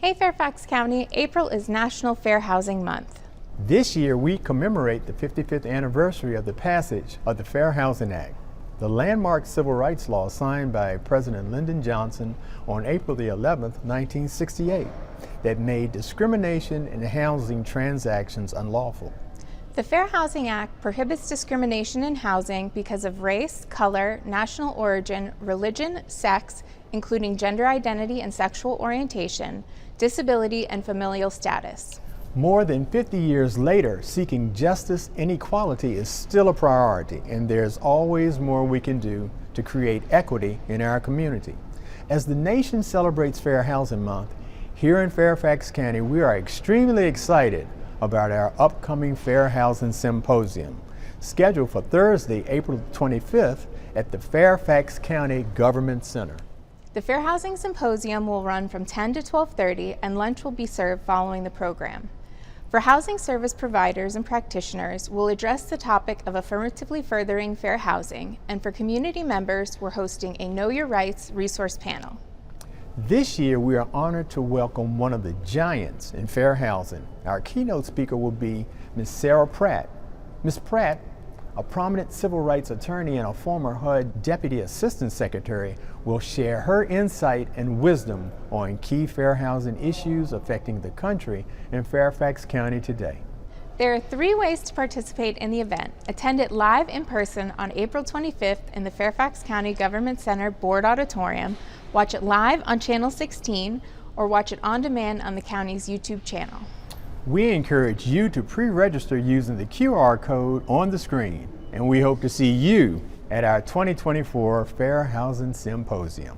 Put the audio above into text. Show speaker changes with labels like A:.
A: Hey Fairfax County, April is National Fair Housing Month.
B: This year we commemorate the 55th anniversary of the passage of the Fair Housing Act, the landmark civil rights law signed by President Lyndon Johnson on April the 11th, 1968, that made discrimination in housing transactions unlawful.
A: The Fair Housing Act prohibits discrimination in housing because of race, color, national origin, religion, sex, including gender identity and sexual orientation, disability, and familial status.
B: More than 50 years later, seeking justice and equality is still a priority, and there's always more we can do to create equity in our community. As the nation celebrates Fair Housing Month, here in Fairfax County, we are extremely excited about our upcoming Fair Housing Symposium, scheduled for Thursday, April 25th at the Fairfax County Government Center.
A: The Fair Housing Symposium will run from 10 to 12:30 and lunch will be served following the program. For housing service providers and practitioners, we'll address the topic of affirmatively furthering fair housing, and for community members, we're hosting a Know Your Rights resource panel.
B: This year, we are honored to welcome one of the giants in fair housing. Our keynote speaker will be Ms. Sarah Pratt. Ms. Pratt, a prominent civil rights attorney and a former HUD Deputy Assistant Secretary, will share her insight and wisdom on key fair housing issues affecting the country and Fairfax County today.
A: There are 3 ways to participate in the event. Attend it live in person on April 25th in the Fairfax County Government Center Board Auditorium, watch it live on Channel 16, or watch it on demand on the county's YouTube channel.
B: We encourage you to pre-register using the QR code on the screen, and we hope to see you at our 2024 Fair Housing Symposium.